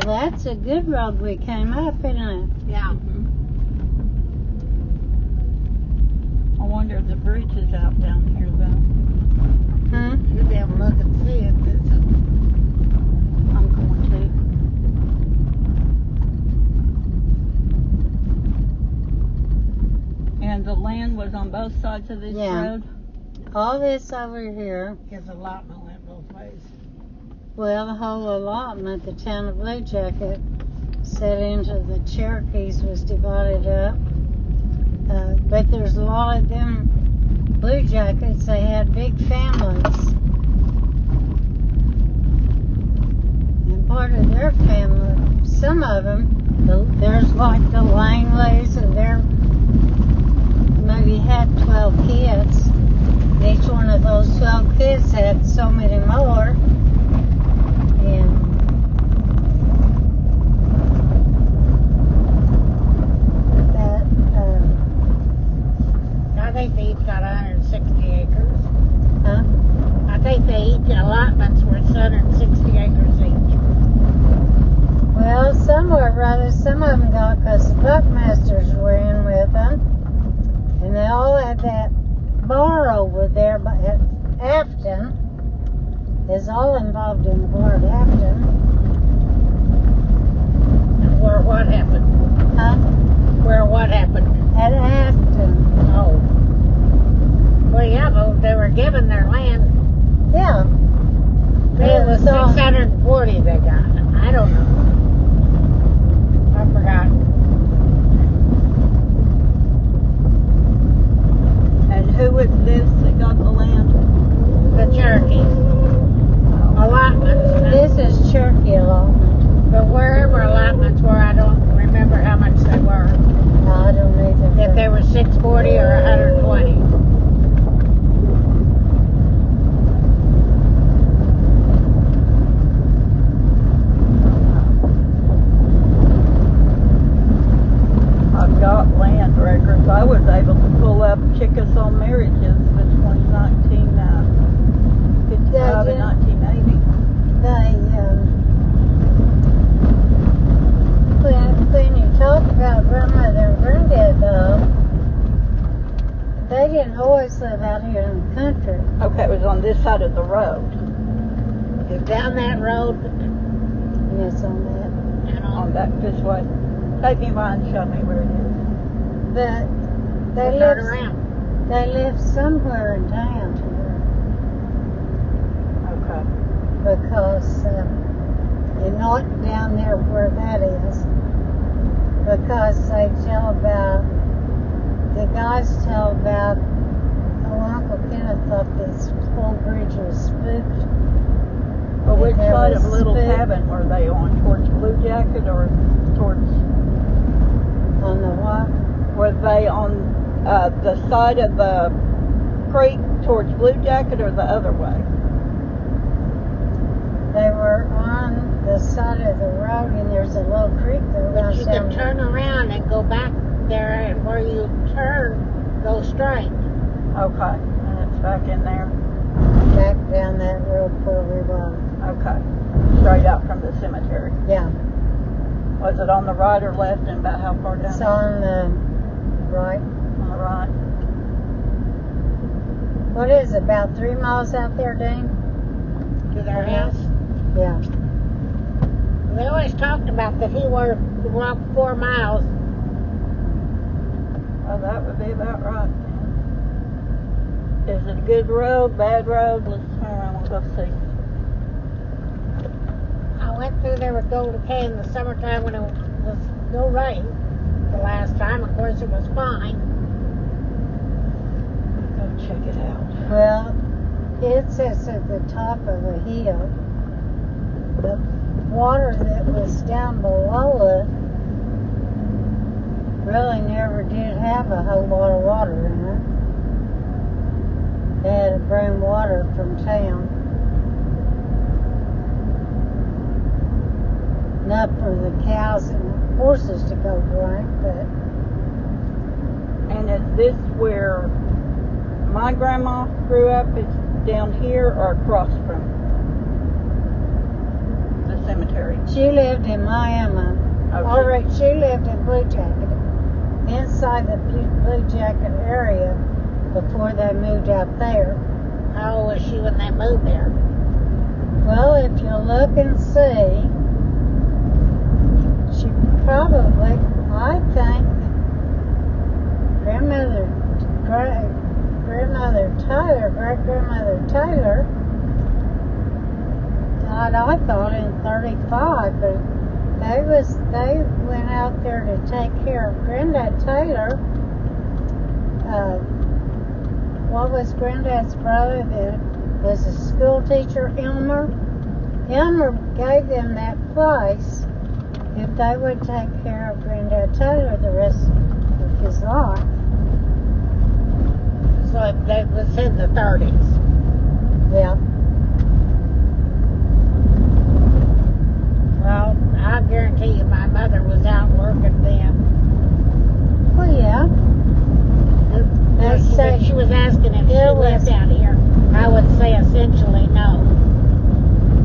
Well, that's a good road we came up, isn't it? Yeah. I wonder if the bridge is out down here though. You'll be able to look and see it. I'm going to. And the land was on both sides of this road? All this over here. His allotment went both ways. Well, the whole allotment, the town of Blue Jacket, set into the Cherokees, was divided up. But there's a lot of them Blue Jackets, they had big families. And part of their family, some of them, there's like the Langleys, and they're maybe had 12 kids. And each one of those 12 kids had so many more. And that, I think they each got 160 acres. huh? I think they each allotments were 160 acres each. Well, some were rather, some of them got, because the Buckmasters were in with them. And they all had that bar over there at Afton. Is all involved in the bar at Afton. Where what happened? Huh? Where what happened? At Afton. Oh. Well, yeah, but they were given their land. Yeah. It was all 640 they got. I don't know. I forgot. And who was this that got the land? The Cherokees. Allotments. This is Cherokee allotment. But wherever allotments were, I don't remember how much they were. No, I don't either. If they were 640 or 120. I've got land records. I was able to pull up Chickasaw marriages between 1955 and 1980. When you talk about grandmother and granddad, though, they didn't always live out here in the country. Okay, it was on this side of the road. Down that road. Yes, on that. And On that this way. Take me by and show me where it is. But they turn lived, around. they lived somewhere in town here. Okay. Because, and not down there where that is, because they tell about, the guys tell about, Uncle Kenneth thought this whole bridge was spooked. Well, which There side was of Little spook Cabin were they on? Towards Blue Jacket or towards... on the what? Were they on the side of the creek towards Blue Jacket or the other way? They were on the side of the road, and there's a little creek that But runs you down can turn around and go back there, and where you turn, go straight. Okay, and it's back in there. back down that road where we were. Okay, straight out from the cemetery. Yeah, Was it on the right or left, and about how far down? it's on the right. On the right. What is it, about 3 miles out there, Dean? To their house. Yeah. They always talked about that he wanted to walk 4 miles. Well, that would be about right. Is it a good road, bad road? Let's turn around and go see. I went through there with Golden K in the summertime when it was no rain. The last time, of course, it was fine. Go check it out. Well, it sits at the top of a hill. The water that was down below it really never did have a whole lot of water in it. They had to bring water from town. Not for the cows and horses to go drink, but And is this where my grandma grew up? Is down here or across from the cemetery? She lived in Miami. Oh, All right, she lived in Blue Jacket, inside the Blue Jacket area before they moved out there. How old was she when they moved there? Well, if you look and see, she probably, I think, great-grandmother Taylor died, I thought, in 35, but they went out there to take care of Granddad Taylor. What was Granddad's brother that was a school teacher, Elmer? Elmer gave them that place if they would take care of Granddad Taylor the rest of his life. So that was in the 30s. Yeah. Well, I guarantee you my mother was out working then. Well, yeah. If she was asking if she lived out here, I would say essentially no.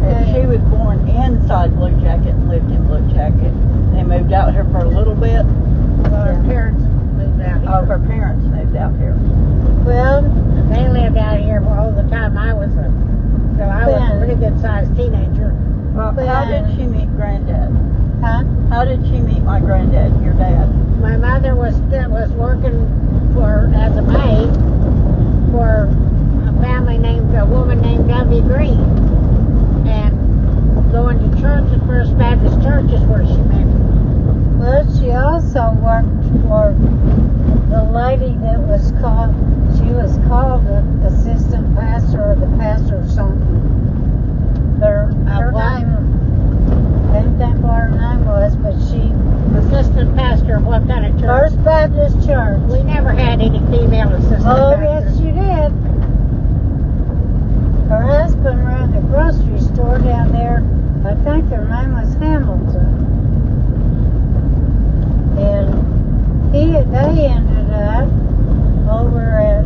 And she was born inside Blue Jacket and lived in Blue Jacket. They moved out here for a little bit. Well, her parents moved out here. Oh, her parents moved out here. Well, They lived out here for all the time I was a pretty good sized teenager. Well, how did she meet Granddad? huh? How did she meet my granddad, your dad? My mother was working as a maid for a woman named W. Green, and going to church at First Baptist Church is where she met him. Well, she also worked for the lady that was called the assistant pastor or the pastor or something. Her what? name, I didn't think what her name was, but she, Assistant pastor of what kind of church? First Baptist Church. We never had any female assistant Oh, pastors. yes, you did. Her husband ran the grocery store down there. I think their name was Hamilton. And they ended up over at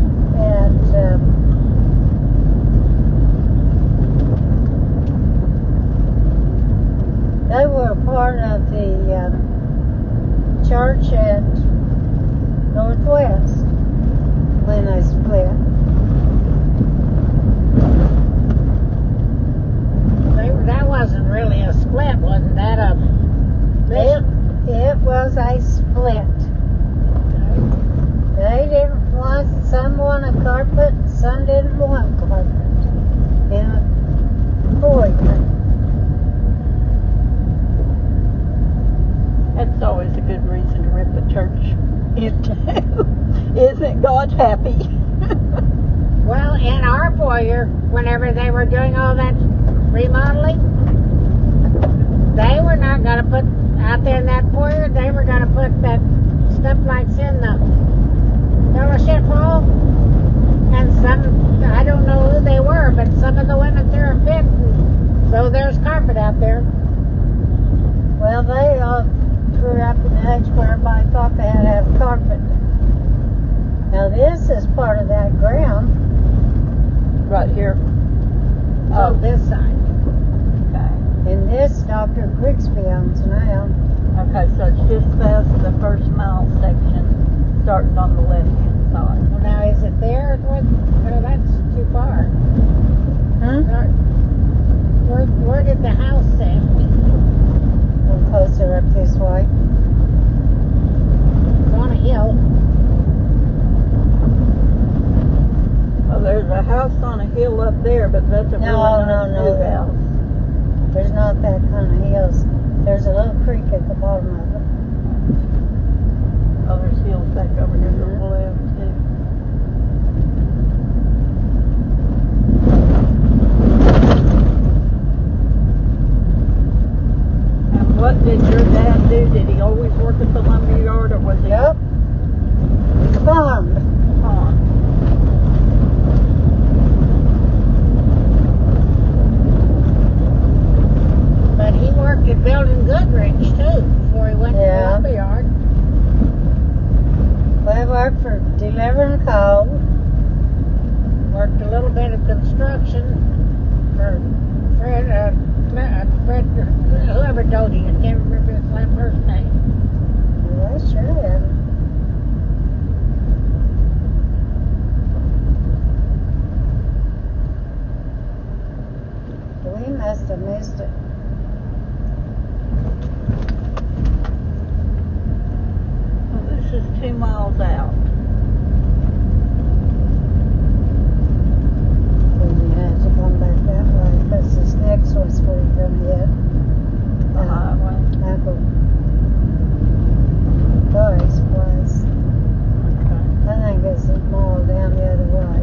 they were part of the church at Northwest when they split. That wasn't really a split, wasn't that It was a split. They didn't want, some wanted carpet, some didn't want carpet in the foyer. That's always a good reason to rip a church into. Isn't God happy? Well, in our foyer, whenever they were doing all that remodeling, they were not going to put, out there in that foyer, they were going to put that stuff lights in the fellowship hall. And some, I don't know who they were, but some of the women threw a fit. So there's carpet out there. Well, they all grew up in the age where everybody thought they had to have carpet. Now this is part of that ground. Right here. Oh, this side. Okay. And this Dr. Grigsby owns now. Okay, so it's just past the first mile section, starting on the left-hand side. Well, now, is it there? No, that's too far. Where did the house say? A little closer up this way. It's on a hill. Well, there's a house on a hill up there, but that's a really nice new house. There's not that kind of hills. There's a little creek at the bottom of it. Oh, there's hills back over here to the left, too. And what did your dad do? Did he always work at the lumber yard, or was he? Yep. Farmed. On? But he worked at building Goodrich, too, before he went to the lumberyard. Well, I worked for missed it. Well, this is 2 miles out. Then you had to come back that way because this next one's where you're gonna hit The highway. Uncle Dory's place. Okay. I think it's a mile down the other way.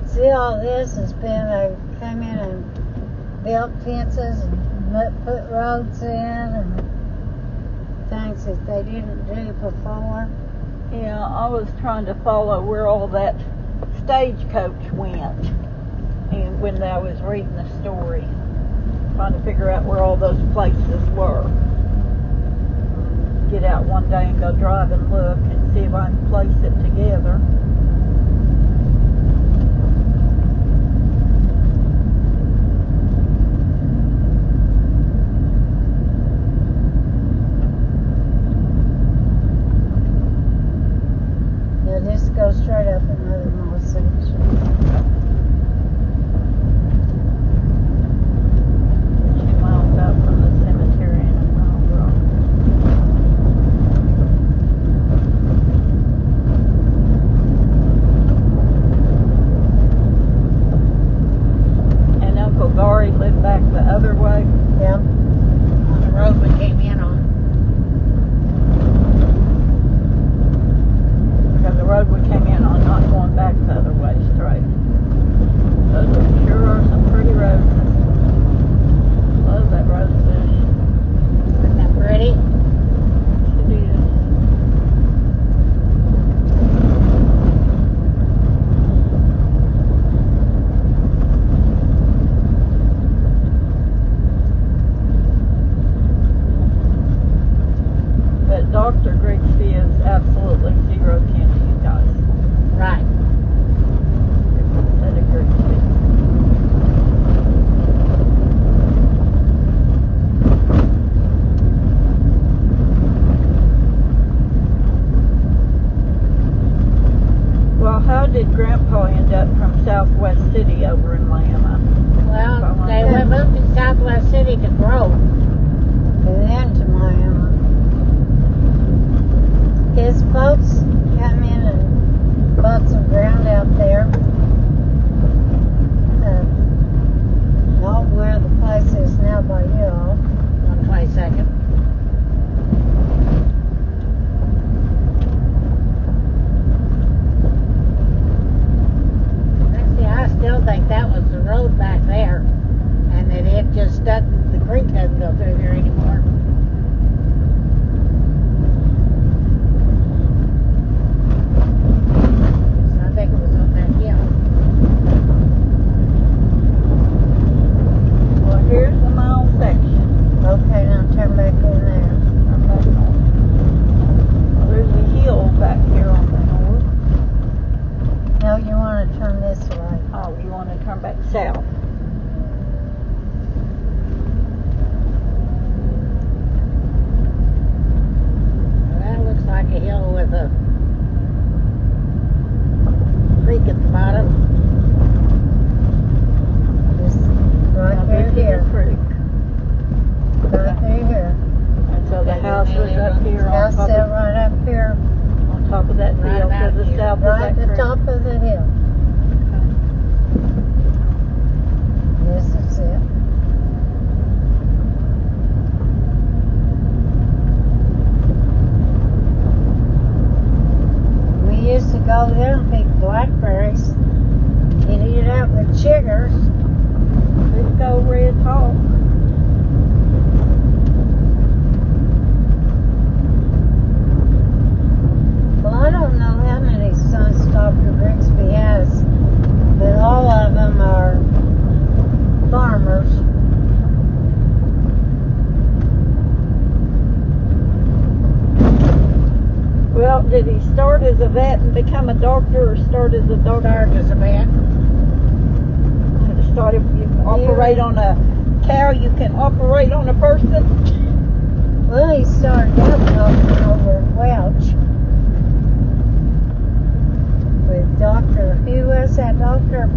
See, all this has been, they come in and built fences and put roads in and things that they didn't do before. Yeah, I was trying to follow where all that stagecoach went, and when I was reading the story, trying to figure out where all those places were. Get out one day and go drive and look and see if I can place it together. Now just go straight up another more section. 2 miles out from the cemetery and a mile drive. And Uncle Gary lived back the other way. Yeah. On the road we came in on. Because the road we came in on, not going back the other way straight. Those sure are some pretty roses. Love that rose bush. Isn't that pretty? It is. But Dr. Grigsby is absolutely zero 10 to you guys. Right. Instead of Grigsby. Well, how did Grandpa end up from Southwest City over in Lama? Well, they moved to Southwest City to grow. And then to Miami. His folks come in and bought some ground out there. Not where the place is now by you all. 122nd. See, I still think that was the road back there, and that it just doesn't, the creek doesn't go through there anymore. So I think it was on that hill. Well, here's the mile section. Okay, now turn back in there. I'm back on. Well, there's a hill back here on the north. No, you want to turn this way. Oh, you want to turn back south? Well, that looks like a hill with a creek at the bottom. This right Now, through there's here. the creek. Right through here. And so the house was up here House on set top right up here. of that Right hill about to the here. south Right of at that the creek. top of the hill. This is it. We used to go there and pick blackberries and eat it out with chiggers. Let's go Red Hawk. Well, I don't know how many sons Dr. Grigsby has, but all of them are farmers. Well, did he start as a vet and become a doctor, or start as a doctor? Started as a vet. Start if you can operate on a cow, you can operate on a person. Well, he started out talking over in Welch with Dr. Who was that? Dr.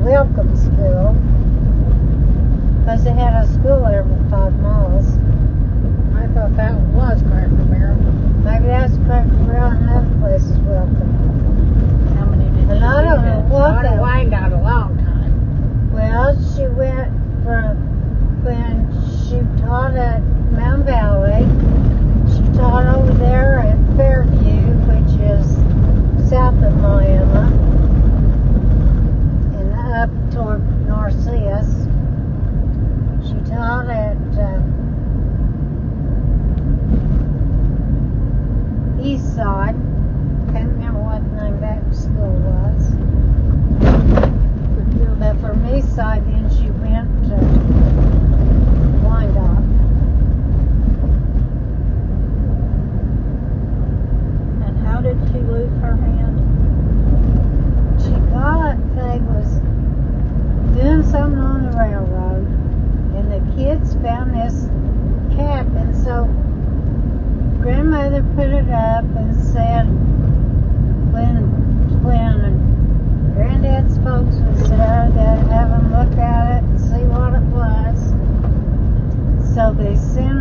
welcome school. Because they had a school every 5 miles. I thought that was Cracker Barrel. Maybe that's Cracker Barrel and another place is welcome. How many did And you I don't know get? what Ought to that. wind out a long time. Well, she went from when she taught at Mount Valley. She taught over there at Fairview, which is south of Miami, and up toward Narcissus. She taught at East Side. Can't remember what the name of that school was. But from East Side, then she went to Wyandotte. And how did she lose her hand? She they was doing something on the railroad, and the kids found this cap, and so grandmother put it up and said when granddad's folks was there, they'd have them look at it and see what it was. So they sent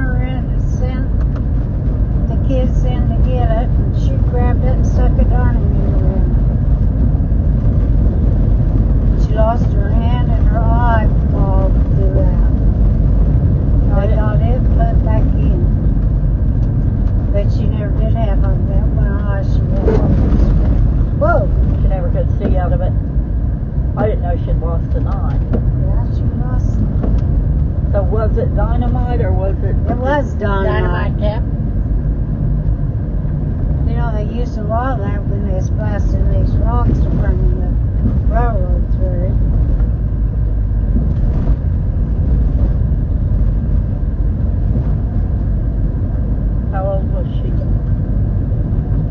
the kids in to get it, and she grabbed it and stuck a darning needle in it. She lost her hand and her eye all blew out. They got it put back in. But she never did have that one eye she had. Whoa! She never could see out of it. I didn't know she'd lost an eye. Yeah, she lost. So was it dynamite or was it? It was Dynamite cap. You know, they used a lot of that when they was blasting these rocks to bring the railroad through. How old was she?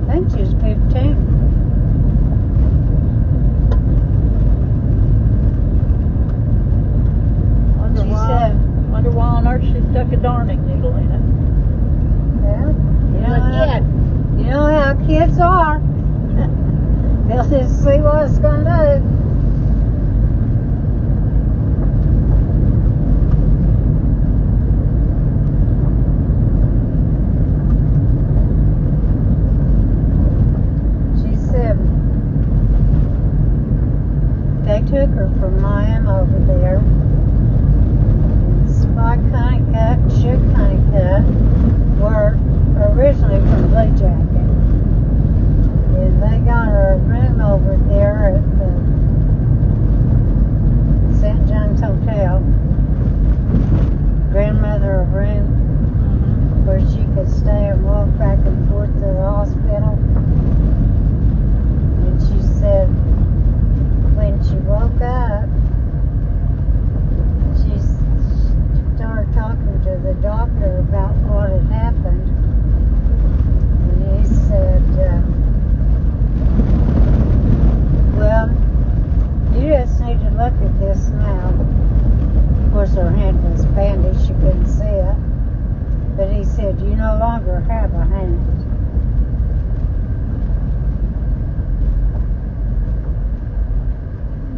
I think she was 15. She said, Wonder why on earth she stuck a darning needle in it. well, you know how kids are. They'll just see what it's going to do. She said they took her from Miami over there. Spike Honeycutt and Shook Honeycutt were originally from Blue Jacket. And they got her a room over there at the St. John's Hotel. Grandmother a room where she could stay and walk back and forth to the hospital. And she said when she woke up, she started talking to the doctor about what had happened. And he said, well, you just need to look at this now. Of course, her hand was bandaged, she couldn't see it. But he said, you no longer have a hand.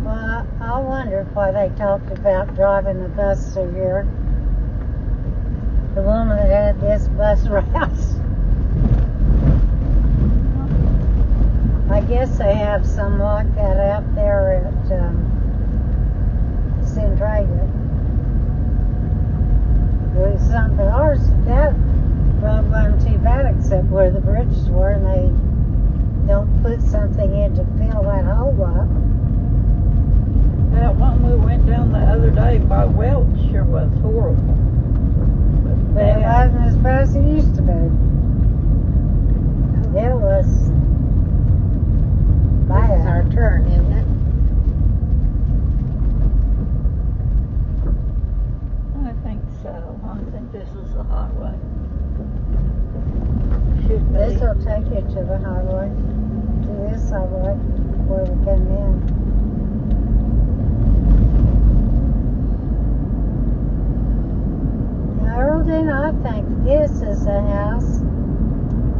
Well, I wondered why they talked about driving the bus through here. The woman that had this bus route. I guess they have some like that out there at Centralia. There's some, but ours, that road wasn't too bad except where the bridges were, and they don't put something in to fill that hole up. That one we went down the other day by Welch sure was horrible. But it wasn't as bad as it used to be. It was This is our bad. turn, isn't it? I think so. I think this is the highway. Should be. This will take you to the highway, to this highway, where we came in. Harold and I think this is the house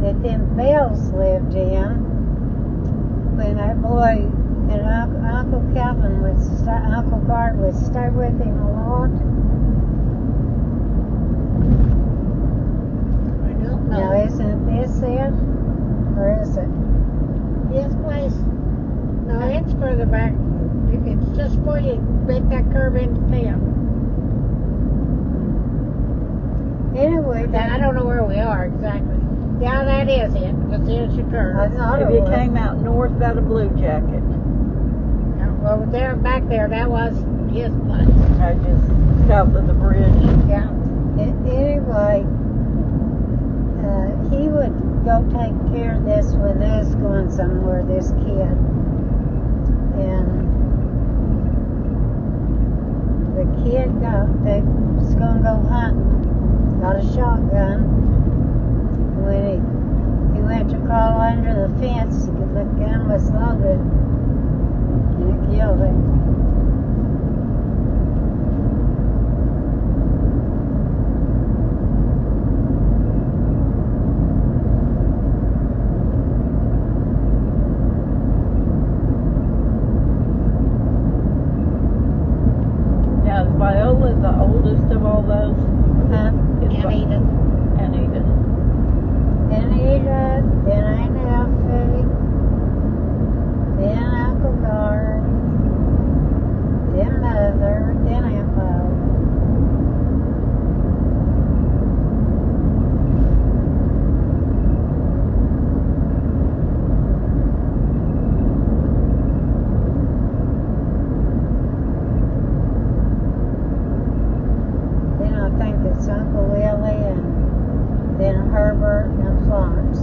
that them Bells lived in when that boy And Uncle Calvin would Uncle Gart would stay with him a lot. I don't know. Now, isn't this it? Or is it? This place? No, it's further back. It's just before you make that curve into town. Anyway, I don't know where we are exactly. Yeah, that is it. Because there's your curve. I thought If it you was. came out north, about a Blue Jacket. Yeah, well, there, back there, that was his place. I just south of the bridge. Yeah. Anyway, he would go take care of this when they was going somewhere, this kid. And the kid they was going to go hunting, got a shotgun. When he went to crawl under the fence, the gun was loaded, and it killed him. Now, is Viola the oldest of all those? Huh? Is And Edith. And Edith. Anita, then Aunt Elfie, then Uncle Gart, then Mother, then Aunt Bo. Then I think it's Uncle Willie and then Herbert and Florence.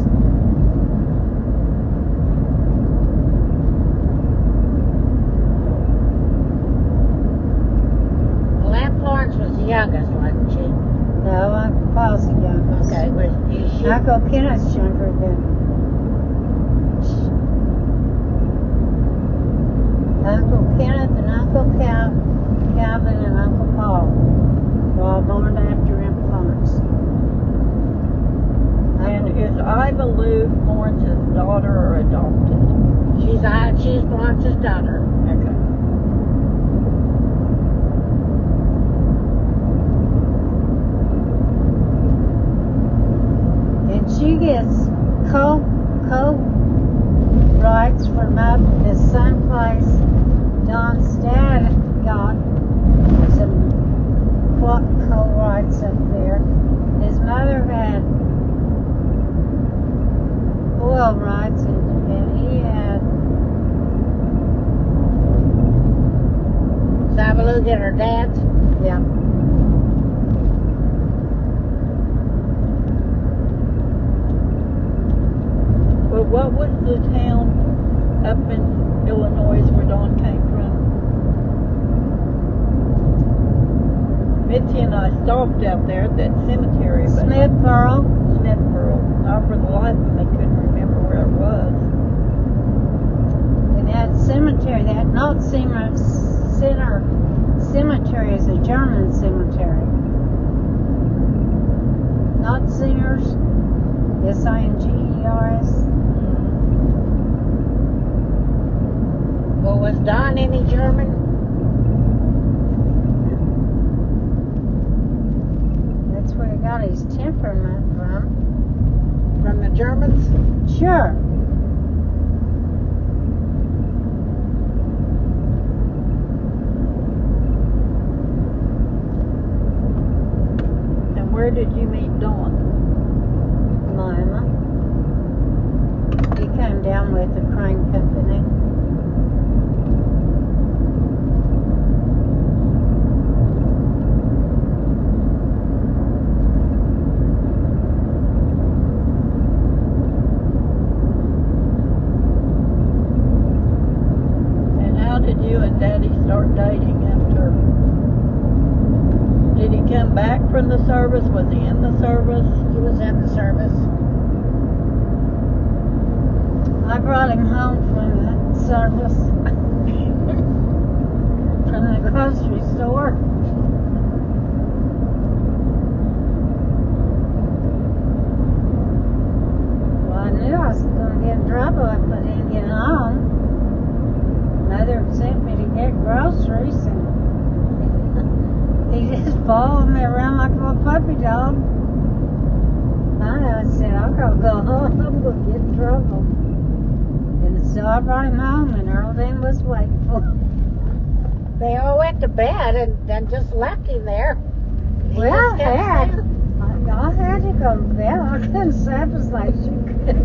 Well, Aunt Florence was the youngest, wasn't she? No, Uncle Paul's the youngest. Okay, was she? Uncle Kenneth's younger than Uncle Kenneth and Uncle Calvin and Uncle Paul were all born after Aunt Florence. And is Iva Lou Florence's daughter or adopted? She's Florence's daughter. Okay. And she gets co-rights from up the same place Don's dad got some co-rights up there. His mother had oil rights and he had Sabaloo get her dad's. yeah. Well, what was the town up in Illinois where Dawn came from? Mitzi and I stopped out there at that cemetery, but Smithboro. Smithboro. I, for the life of me, couldn't remember where it was. And that cemetery, that not Center Cemetery is a German cemetery. Not Singers, Singers. Well, was Don any German? That's where he got his temperament from. From the Germans? Sure. And where did you meet Dawn? Mama. He came down with the crane company. And how did you and Daddy start dating after? Did he come back from the service? Was he in the service? He was in the service. I brought him home from the service. From the grocery store. Well, I knew I was going to get in trouble if I didn't get home. groceries, and he just followed me around like a little puppy dog. I said, I'm gonna go home. I'm gonna get in trouble. And so I brought him home, and Earldine was waiting for him. They all went to bed and then just left him there. He Well, just kept I staying. had to go to bed. I couldn't sleep as late as you could.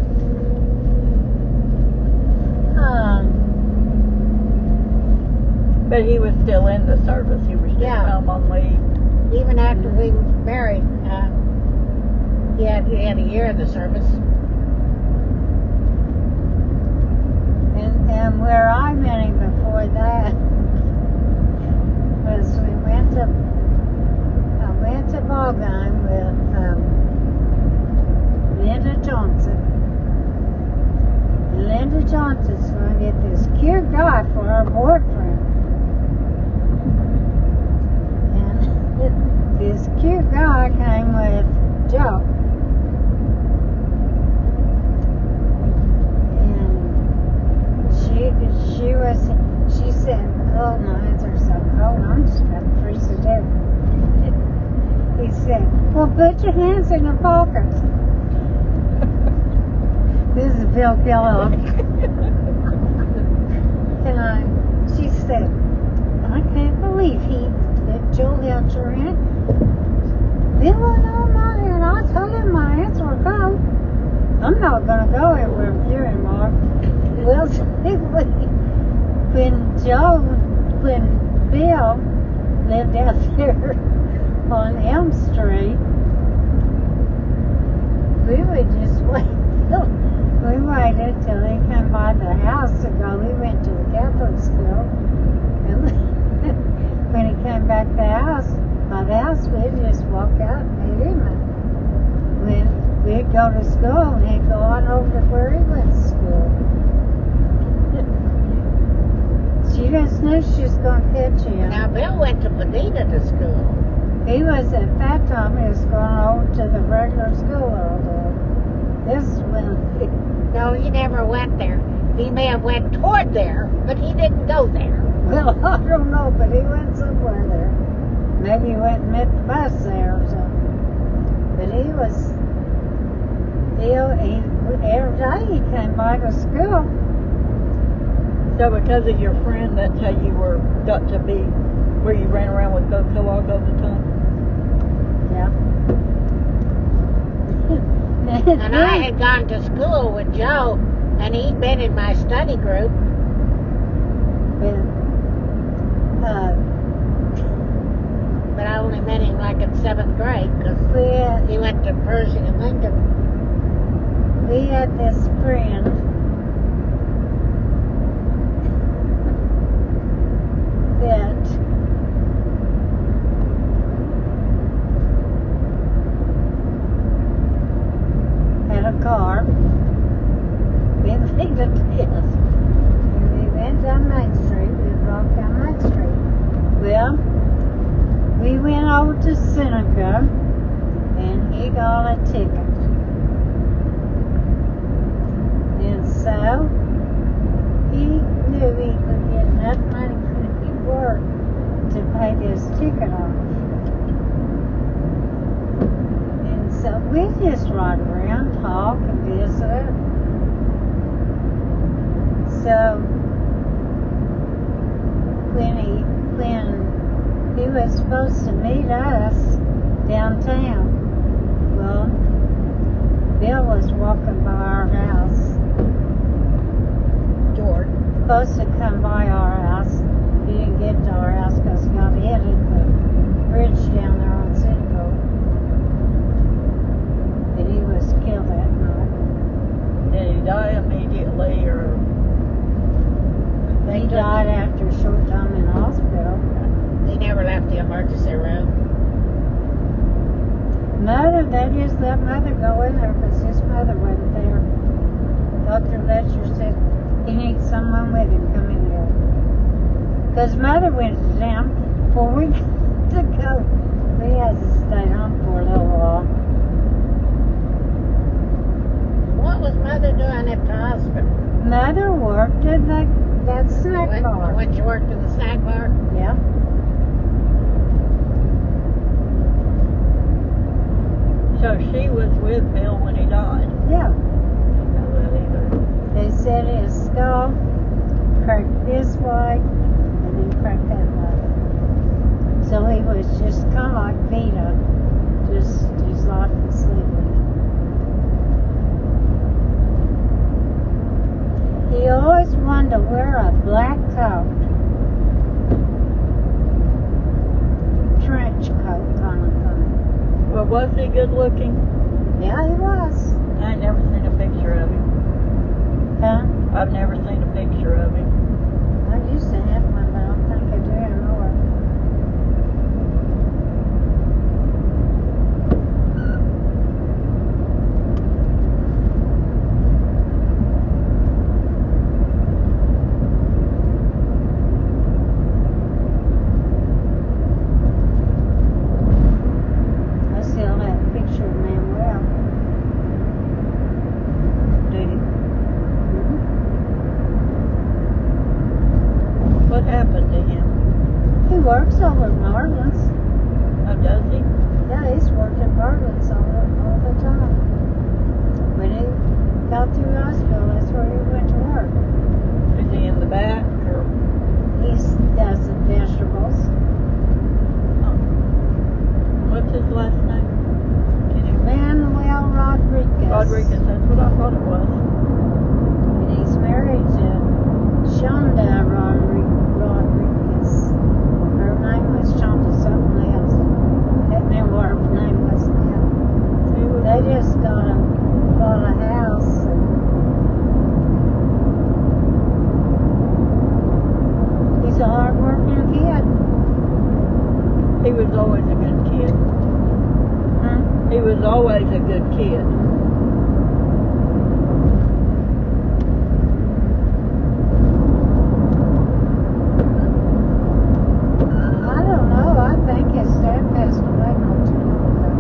But he was still in the service. He was just Yeah. home on leave. Even after we married, he had a year in the service. And where I met him before that was I went to ball game with Linda Johnson. And Linda Johnson's going to get this cute guy for her boyfriend. And this cute guy came with Joe. She said, oh, my hands are so cold, I'm just about to freeze to death. He said, well, put your hands in your pockets. This is Bill Kellogg. And she said, I can't believe that Joe helped her in. Bill went on my hand. I told him my hands were cold. I'm not going to go anywhere with you anymore. Well, when Bill lived out there on Elm Street, we would just wait. We waited till he came by the house to go. We went to the Catholic school. And when he came back to by the house, we'd just walk out and meet him. And we'd go to school, and he'd go on over to where he went to school. She just knew she was going to catch him. Now, Bill went to Medina to school. He was, at that time, he was going over to the regular school all day. This is when... No, he never went there. He may have went toward there, but he didn't go there. Well, I don't know, but he went somewhere there. Maybe he went and met the bus there or something. But he was... every day he came by to school. So because of your friend, that's how you got to be where you ran around with Bill Kellogg all the time? Yeah. And I had gone to school with Joe, and he'd been in my study group. But I only met him like in 7th grade, because he went to Pershing and Lincoln. We had this friend that had a car. We made a test. And we went down Main Street. We walked down Main Street. Well, we went over to Seneca, and he got a ticket. And so, he knew he could get enough money when he worked to pay this ticket off. And so we just ride around, talk, and visit. So when he was supposed to meet us downtown, well, Bill was walking by our house. George. Supposed to come by our house. He didn't get to our house because he got hit at the bridge down there on Citgo. And he was killed that night. Did he die immediately, or? He died after a short time in the hospital. He never left the emergency room. Mother, they just let Mother go in there because his mother wasn't there. Dr. Letcher said he needs someone with him come in there. Because Mother went down before we got to go. We had to stay home for a little while. What was Mother doing at the hospital? Mother worked at the that snack bar. When you worked in the snack bar? Yeah. So she was with Bill when he died. Yeah. Didn't know that either. They said his skull cracked this way and then cracked that way. So he was just kind of like Vita, just like sleeping. He always wanted to wear a black coat, trench coat kind of thing. Well, was he good looking? Yeah, he was. I ain't never seen a picture of him. Huh? I've never seen a picture of him. I used to have one, but I don't think I do anymore. I still have a picture of Manuel. Do you? Mhm. What happened to him? He works over at Marvin's. Oh, does he? Yeah, he's worked at Marvin's all the time. When he got through hospital, that's where he went to work. Is he in the back or? He does the vegetables. Oh. What's his last name? Can you? Manuel Rodriguez. Rodriguez. That's what I thought it was. And he's married to Shonda Rodriguez. Her name was Shonda something else. Can't remember what her name was now. He was. They just bought a house. He's a hard-working kid. He was always a good kid. Huh? He was always a good kid. I don't know. I think his dad passed away not too long ago.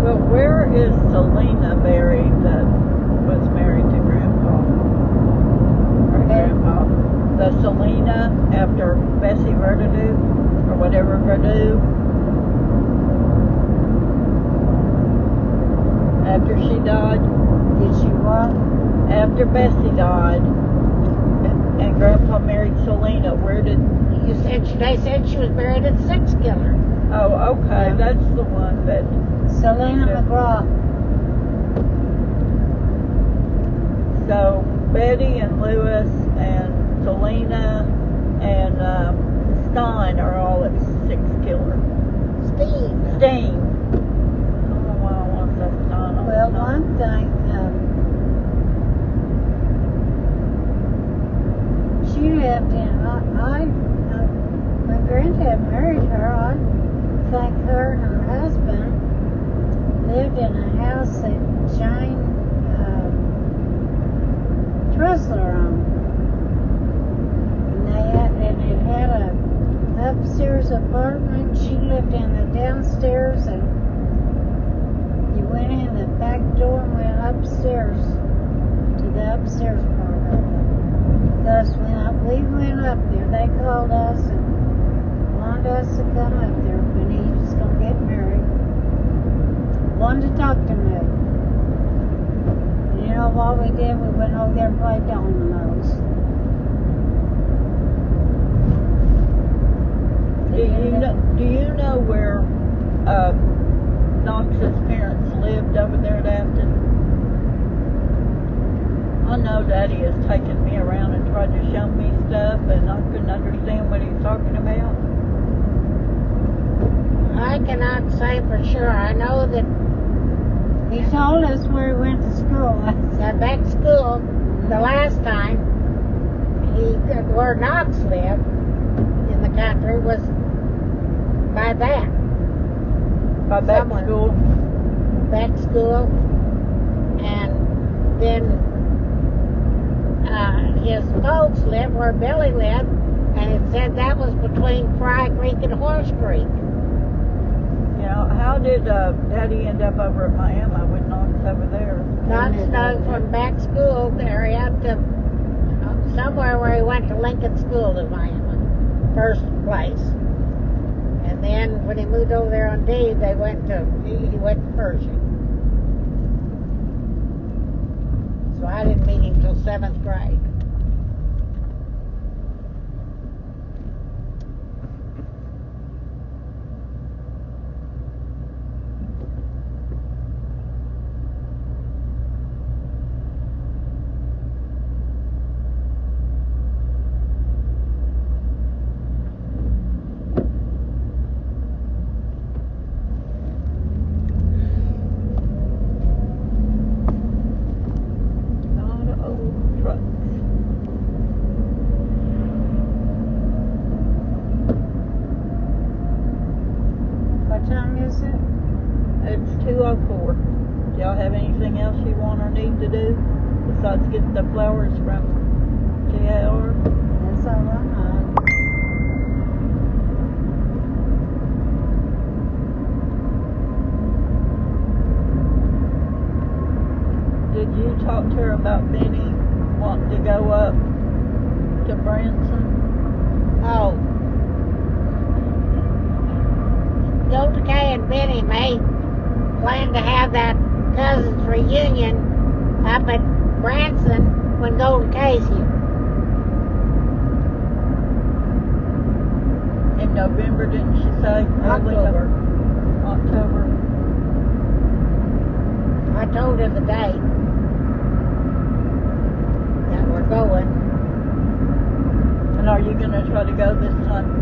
Well, where is Selena buried that was married to Grandpa? Or Okay. Grandpa? The Selena after Bessie Verdue or whatever Verdue. After she died, Did she what? after Bessie died, and Grandpa married Selena, where did? They said she was buried at Six Killer. Oh, okay, Yeah. that's the one that. Selena Yeah. McGraw. So Betty and Lewis and Selena and Stein are all at Six Killer. Steve. Steen. I don't know why I want to say Stein all Well, the time. one thing, she lived in, when Granddad married her, I think her and her husband lived in a house that Jane Tressler owned. And it had a upstairs apartment. She lived in the downstairs, and you went in the back door and went upstairs to the upstairs part of it. Because when we went up there, they called us and wanted us to come up there when he was going to get married. Wanted to talk to me. And you know what we did? We went over there and played dominoes. Do you know where Knox's parents lived over there at Afton? I know Daddy has taken me around and tried to show me stuff, and I couldn't understand what he was talking about. I cannot say for sure. I know that He told us where he went to school. Got back to school the last time. Where Knox lived in the country was by that. By back Somewhere. school. Back to school. And then his folks lived where Billy lived, and it said that was between Fry Creek and Horse Creek. Yeah, how did Daddy end up over at Miami with Knox over there? Knox knows from back school area to somewhere where he went to Lincoln School in Miami, first place. And then when he moved over there on deed, he went to Pershing. So I didn't meet him till 7th grade. What time is it? It's 2:04. Do y'all have anything else you want or need to do besides get the flowers from JR? That's all I know. Did you talk to her about Benny wanting to go up to Branson? Oh. Golda Kay and Benny may plan to have that cousins reunion up at Branson when Golda Kay's here. In November, didn't she say? Early October. October. I told her the date that we're going. And are you going to try to go this time?